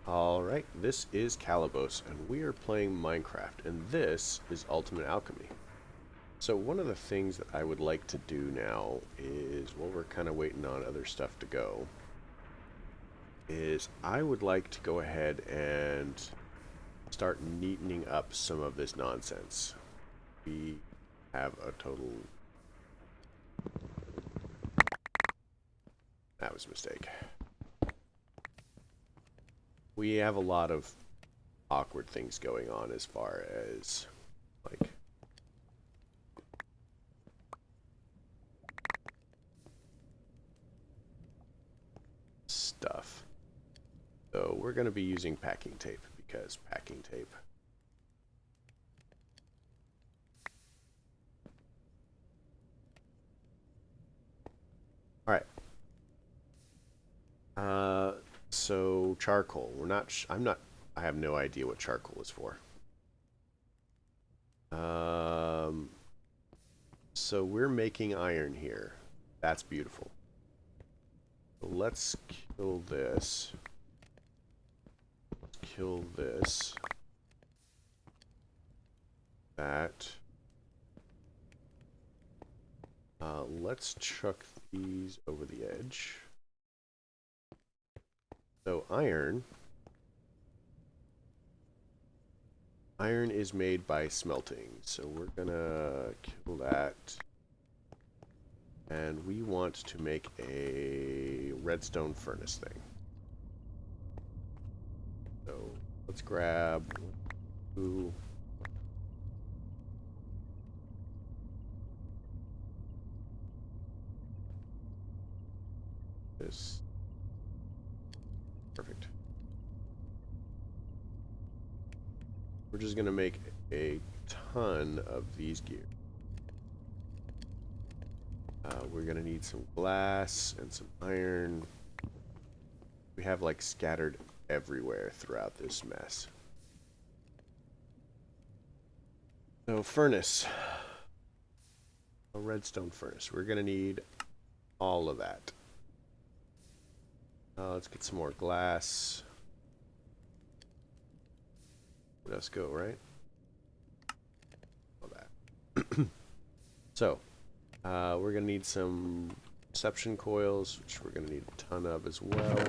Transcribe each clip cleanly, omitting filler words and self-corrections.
Alright, this is Calabos, and we are playing Minecraft, and this is Ultimate Alchemy. So one of the things that I would like to do now is, while we're kind of waiting on other stuff to go, is I would like to go ahead and start neatening up some of this nonsense. We have a total... That was a mistake. We have a lot of awkward things going on as far as, like, stuff. So we're going to be using packing tape because packing tape. All right. So charcoal. We're not. I'm not. I have no idea what charcoal is for. So we're making iron here. That's beautiful. So let's kill this. Kill this. That. Let's chuck these over the edge. So iron is made by smelting. So we're gonna kill that. And we want to make a redstone furnace thing. So let's grab two. This. Perfect. We're just going to make a ton of these gears. We're going to need some glass and some iron. We have like scattered everywhere throughout this mess. So furnace. A redstone furnace. We're going to need all of that. Let's get some more glass. Let's go, right? All that. So, we're going to need some reception coils, which we're going to need a ton of as well.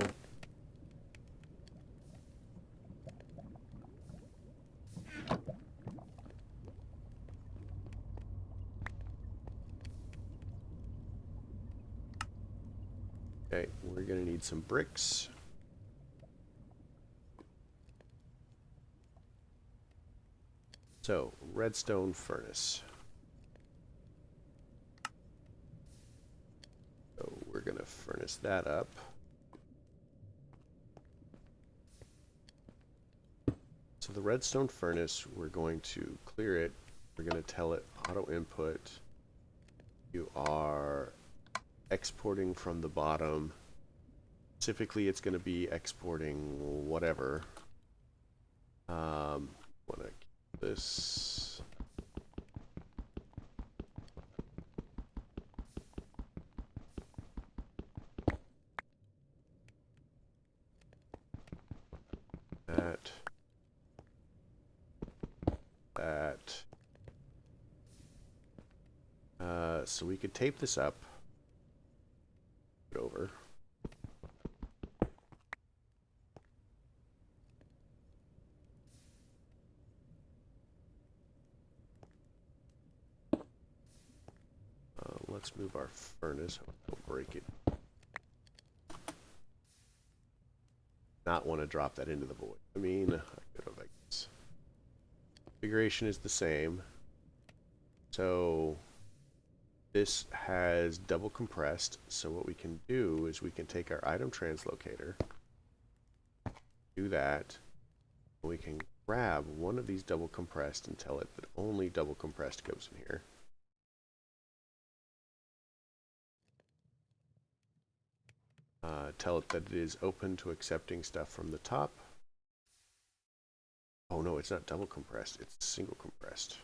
Okay, we're going to need some bricks. So, redstone furnace. So we're going to furnace that up. So the redstone furnace, we're going to clear it. We're going to tell it auto input. You are exporting from the bottom. Specifically, it's going to be exporting whatever. Want to keep this. That. So we could tape this up. Put it over. Let's move our furnace. We'll break it. Not want to drop that into the void. I mean, I could have, I guess. Configuration is the same. So this has double compressed. So what we can do is we can take our item translocator, do that. We can grab one of these double compressed and tell it that only double compressed goes in here. Tell it that it is open to accepting stuff from the top. Oh no, it's not double compressed, it's single compressed.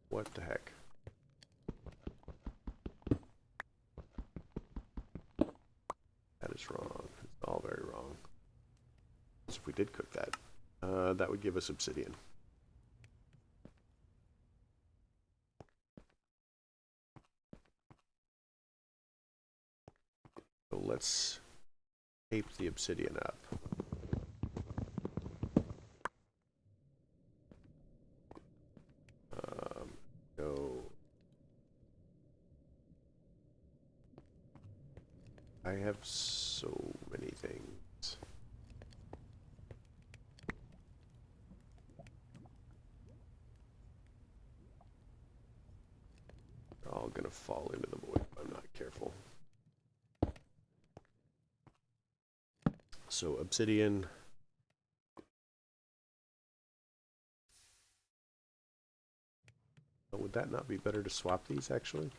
What the heck? That is wrong. It's all very wrong. So if we did cook that, that would give us obsidian. So let's tape the obsidian up. Go. I have so many things. They're all gonna fall into the void if I'm not careful. So obsidian. Oh, would that not be better to swap these actually?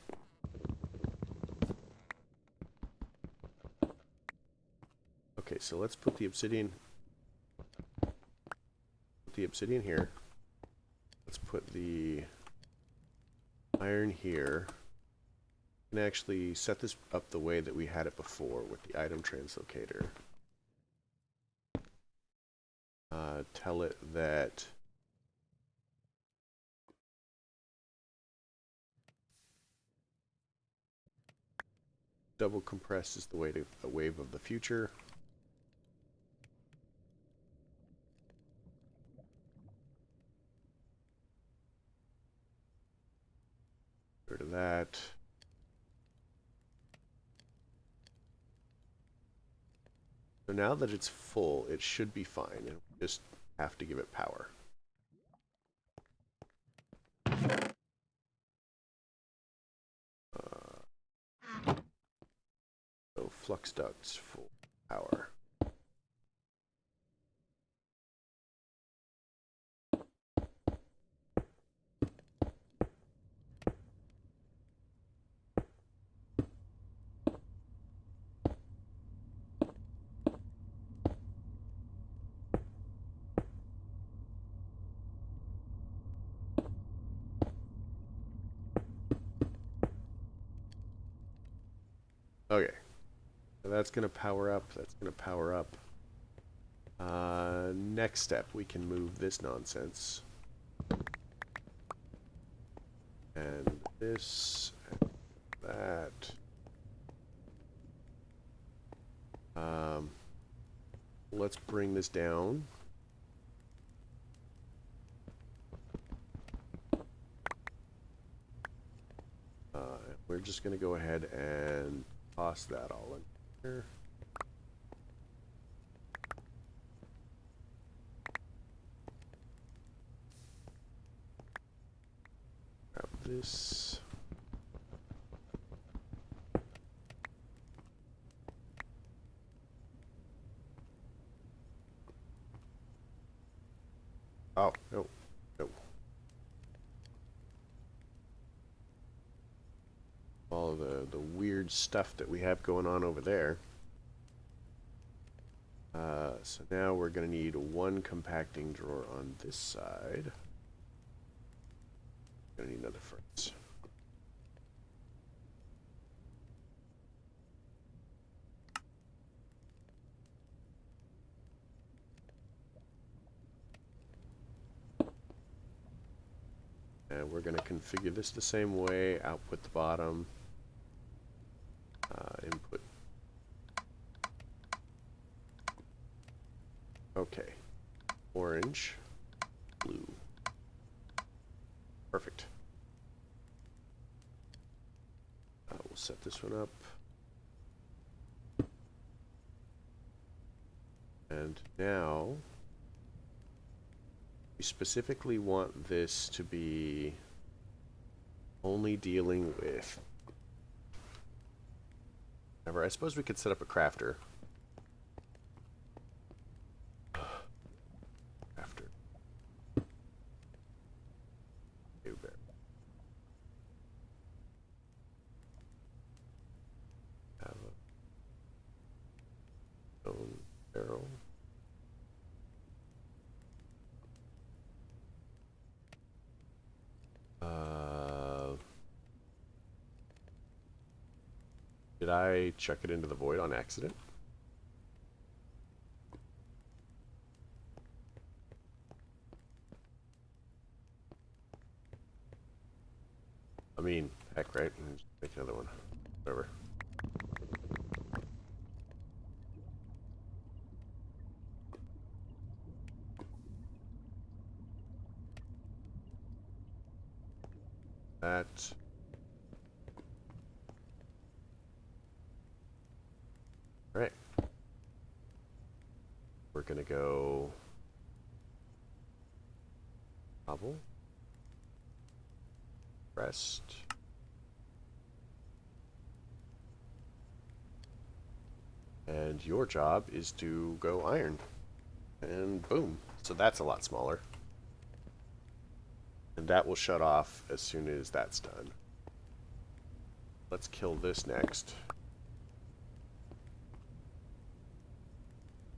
Okay, so let's put the obsidian here. Let's put the iron here. We can actually set this up the way that we had it before with the item translocator. Tell it that double compress is the way to the wave of the future. Get rid of that. So now that it's full, it should be fine, and we just have to give it power. So flux ducts full power. Okay, so that's going to power up. That's going to power up. Next step, we can move this nonsense. And this, and that. Let's bring this down. We're just going to go ahead and toss that all in here. Grab this. Oh, no, no. All the weird stuff that we have going on over there. So now we're going to need one compacting drawer on this side. Going to need another furnace. And we're going to configure this the same way. Output the bottom. Input. Okay. Orange. Blue. Perfect. We'll set this one up. And now we specifically want this to be only dealing with. I suppose we could set up a crafter. Crafter. Have a stone barrel. Did I chuck it into the void on accident? Heck, right? Just make another one. Whatever. That. Alright. We're gonna go cobble. Rest. And your job is to go iron. And boom. So that's a lot smaller. And that will shut off as soon as that's done. Let's kill this next.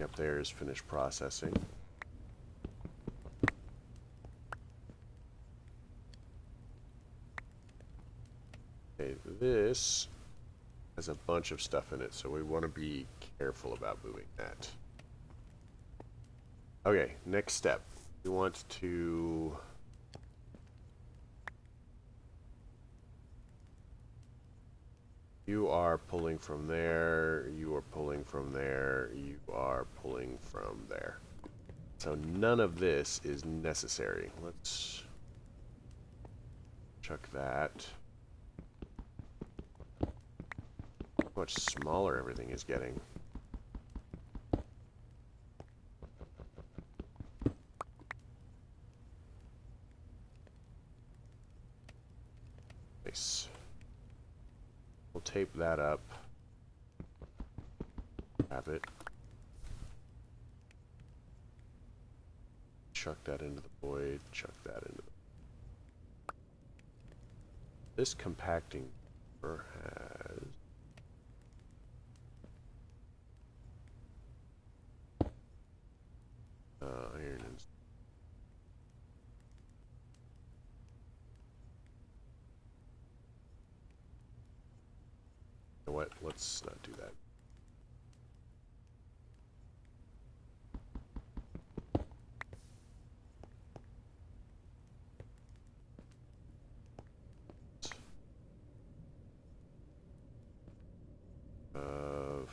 Up there is finished processing. Okay, this has a bunch of stuff in it, so we want to be careful about moving that. Okay, next step. We want to... You are pulling from there, you are pulling from there, you are pulling from there. So none of this is necessary. Let's chuck that. How much smaller everything is getting. Nice. We'll tape that up. Grab it. Chuck that into the void. Chuck that into the... This compacting has... iron and... You know what? Let's not do that. Of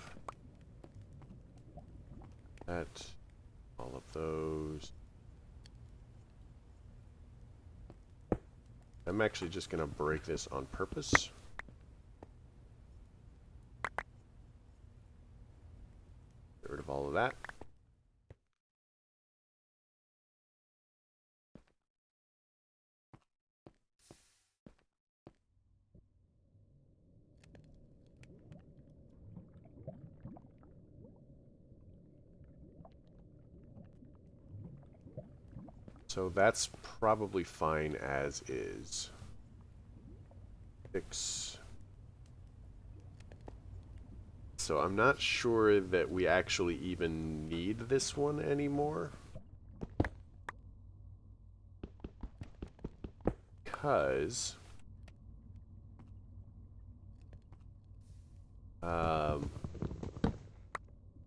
that, all of those. I'm actually just going to break this on purpose. Get rid of all of that. So that's probably fine as is. 6. So I'm not sure that we actually even need this one anymore. Because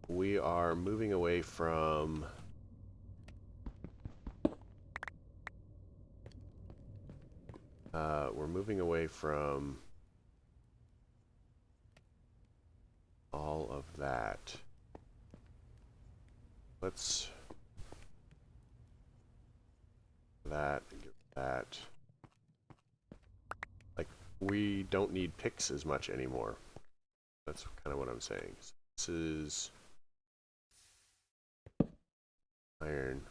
we are moving away from all of that. Let's get that. Like, we don't need picks as much anymore. That's kind of what I'm saying. So this is iron.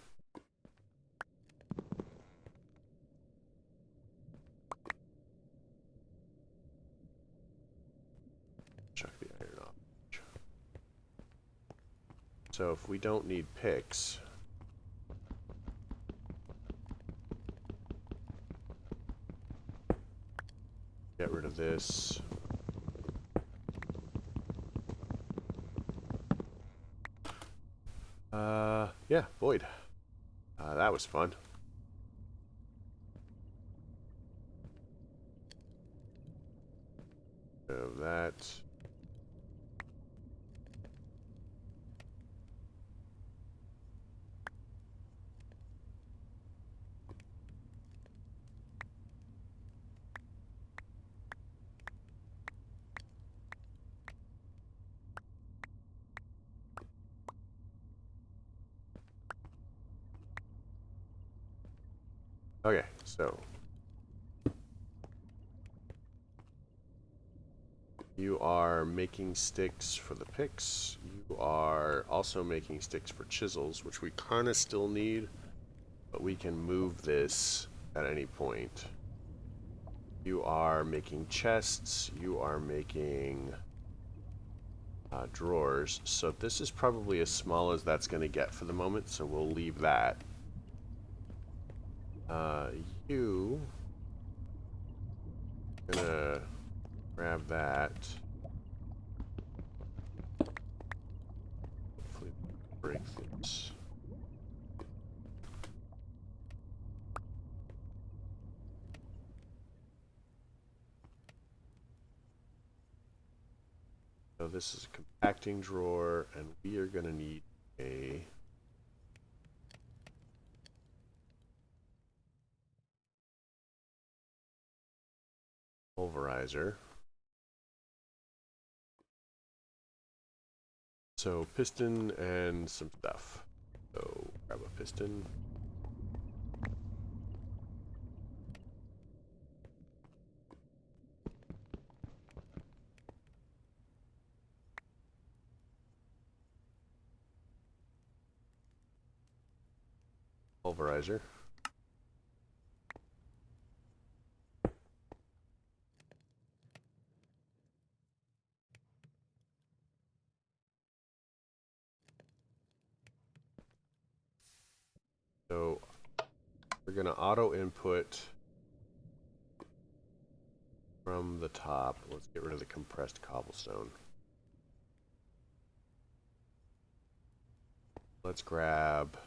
Chuck the iron off. So if we don't need picks, get rid of this. Yeah, void. That was fun. Of that. Okay, so you are making sticks for the picks. You are also making sticks for chisels, which we kind of still need, but we can move this at any point. You are making chests. You are making drawers. So this is probably as small as that's going to get for the moment, so we'll leave that. You gonna grab that. Hopefully break this. So this is a compacting drawer, and we are gonna need a pulverizer. So piston and some stuff. So grab a piston. Pulverizer. So we're gonna auto input from the top. Let's get rid of the compressed cobblestone. Let's grab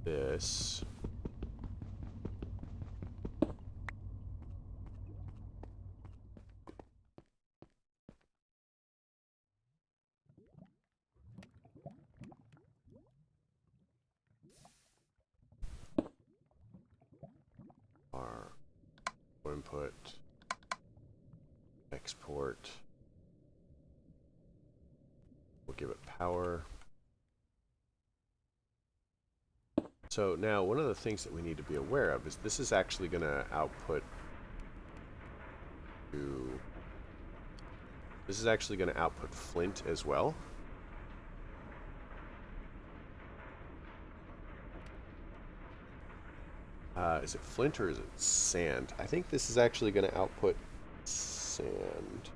this. Our input, export. We'll give it power. So now one of the things that we need to be aware of is this is actually going to output to... This is actually going to output flint as well. Is it flint or is it sand? I think this is actually going to output sand.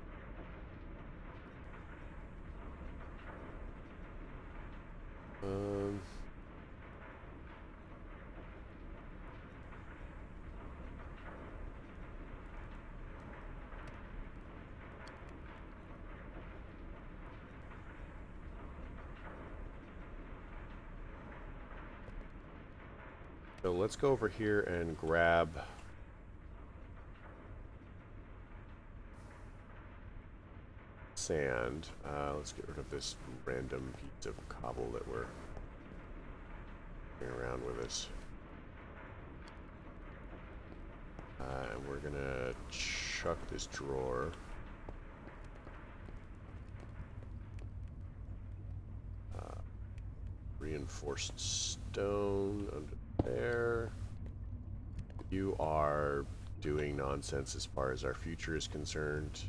So let's go over here and grab sand. Let's get rid of this random piece of cobble that we're carrying around with us. And we're gonna chuck this drawer. Reinforced stone under there. You are doing nonsense as far as our future is concerned.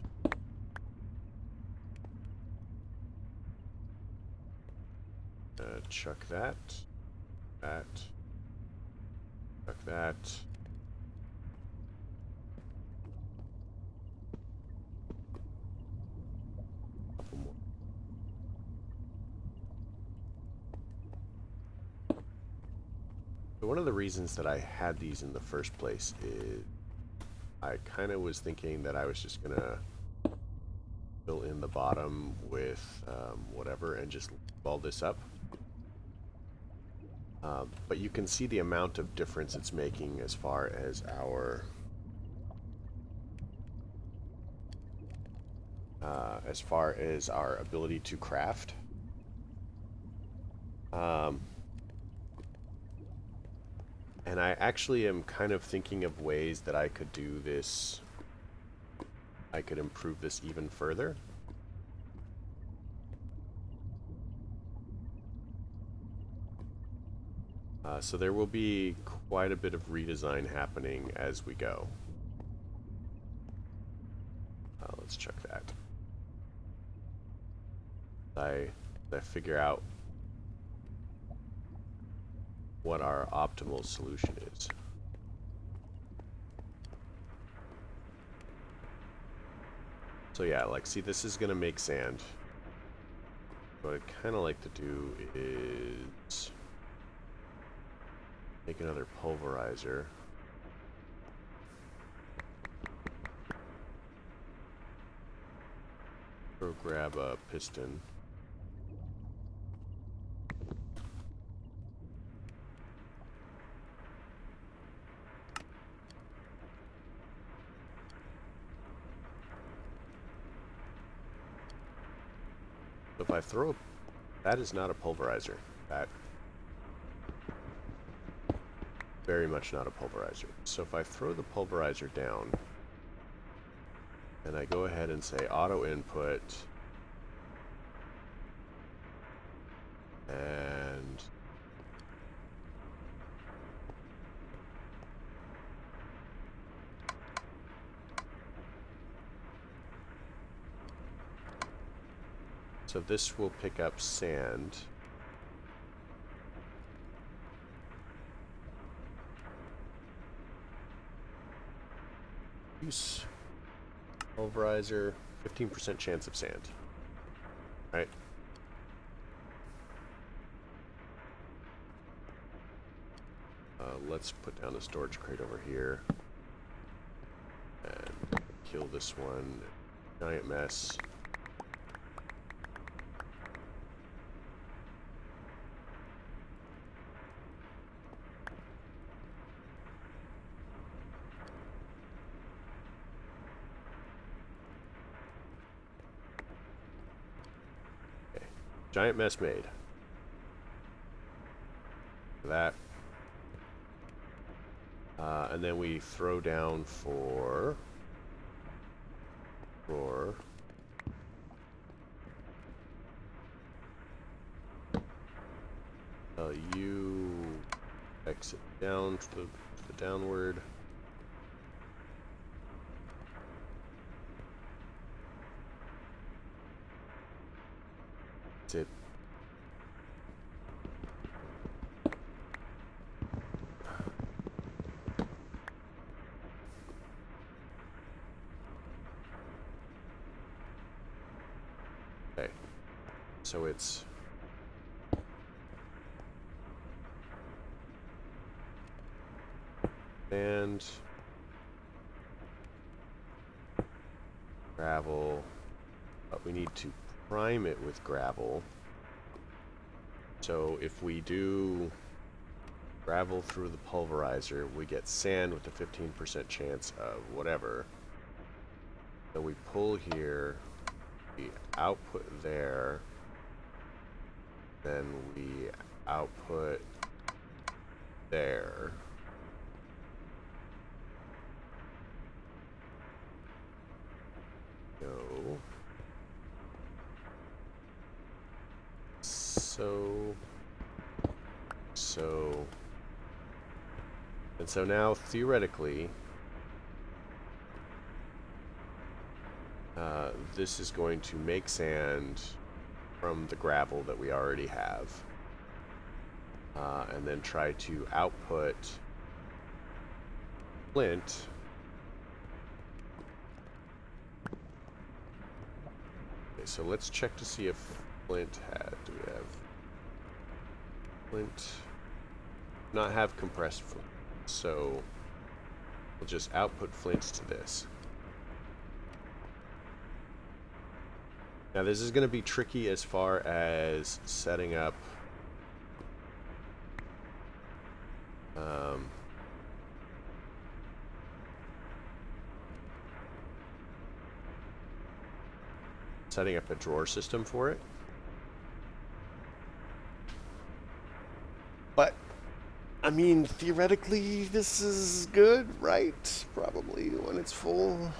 Chuck that. Chuck that. Couple more. So one of the reasons that I had these in the first place is I kind of was thinking that I was just gonna fill in the bottom with whatever and just leave all this up. But you can see the amount of difference it's making as far as our ability to craft. And I actually am kind of thinking of ways that I could do this. I could improve this even further. So there will be quite a bit of redesign happening as we go. Let's check that. I figure out what our optimal solution is. So yeah, like, see, this is gonna make sand. What I'd kind of like to do is make another pulverizer. Go grab a piston. So if I throw, that is not a pulverizer. That very much not a pulverizer. So if I throw the pulverizer down, and I go ahead and say auto input, and so this will pick up sand. Use pulverizer, 15% chance of sand. Right? Let's put down a storage crate over here. And kill this one. Giant mess. Okay. Giant mess made. That. And then we throw down for you exit down to the downward. That's it. Okay, so it's sand, gravel, but we need to prime it with gravel. So if we do gravel through the pulverizer, we get sand with a 15% chance of whatever. So we pull here, we output there, then we output there. Go. And so now theoretically, this is going to make sand from the gravel that we already have, and then try to output flint. Okay, so let's check to see if flint had. Do we have flint? Not have compressed flint, so we'll just output flints to this. Now this is going to be tricky as far as setting up a drawer system for it. But I mean, theoretically this is good, right? Probably when it's full.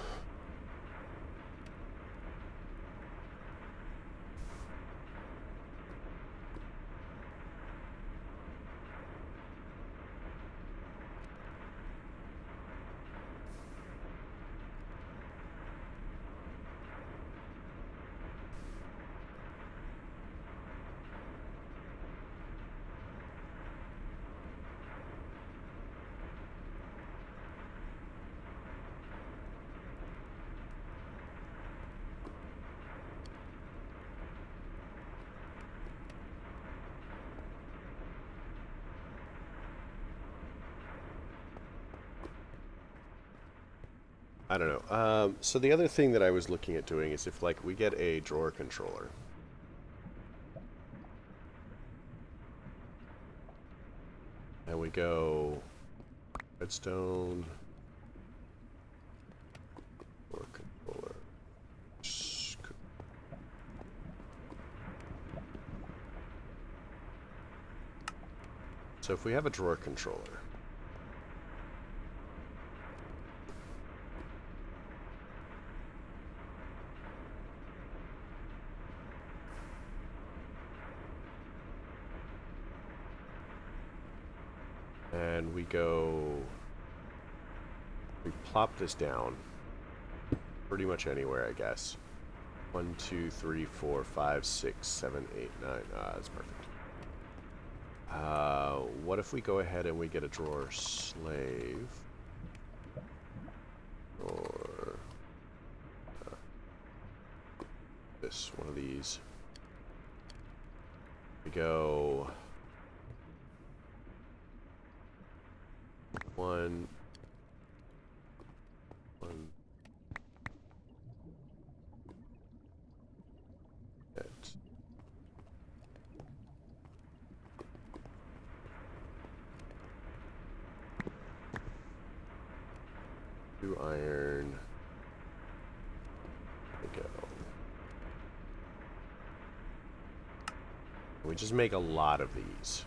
I don't know. So the other thing that I was looking at doing is if like we get a drawer controller. And we go redstone, drawer controller. So if we have a drawer controller, and we plop this down pretty much anywhere, I guess. 1, 2, 3, 4, 5, 6, 7, 8, 9. That's perfect. What if we go ahead and we get a drawer slave? Or this, one of these. We go 1, 1. That. 2 iron. There we go. We just make a lot of these.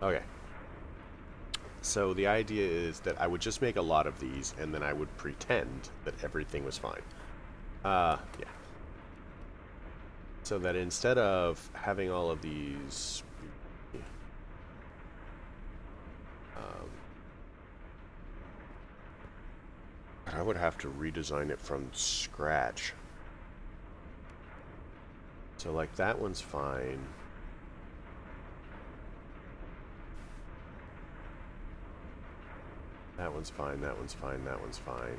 Okay. So the idea is that I would just make a lot of these, and then I would pretend that everything was fine. Yeah. So that instead of having all of these... I would have to redesign it from scratch. So like that one's fine. That one's fine, that one's fine, that one's fine.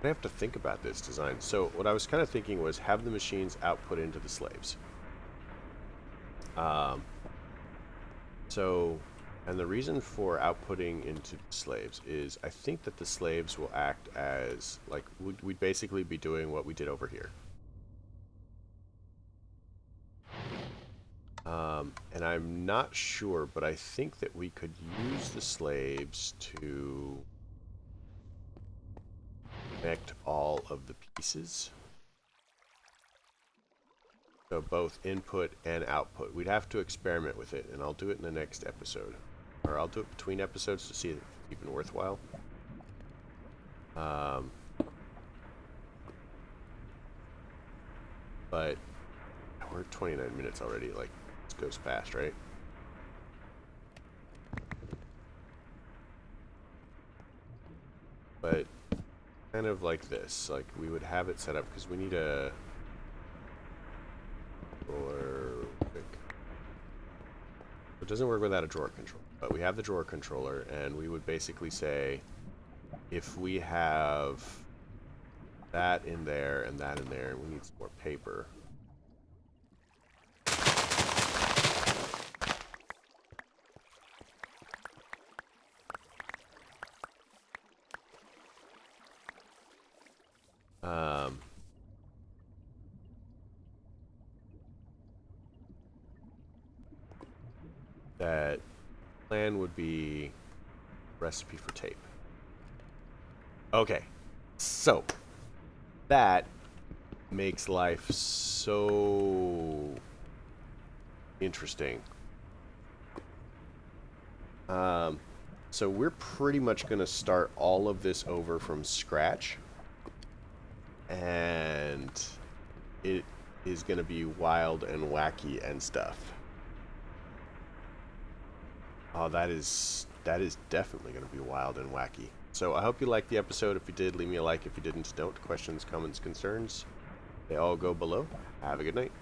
I have to think about this design. So what I was kind of thinking was have the machines output into the slaves. And the reason for outputting into slaves is I think that the slaves will act as, like, we'd basically be doing what we did over here. And I'm not sure, but I think that we could use the slaves to connect all of the pieces. So both input and output. We'd have to experiment with it, and I'll do it in the next episode. Or I'll do it between episodes to see if it's even worthwhile. But we're at 29 minutes already. Like, this goes fast, right? But kind of like this. Like, we would have it set up because we need a... Or... It doesn't work without a drawer controller, but we have the drawer controller, and we would basically say if we have that in there and that in there, and we need some more paper. That plan would be recipe for tape. Okay, so that makes life so interesting. So we're pretty much going to start all of this over from scratch, and it is going to be wild and wacky and stuff. Oh, that is definitely going to be wild and wacky. So I hope you liked the episode. If you did, leave me a like. If you didn't, don't. Questions, comments, concerns, they all go below. Have a good night.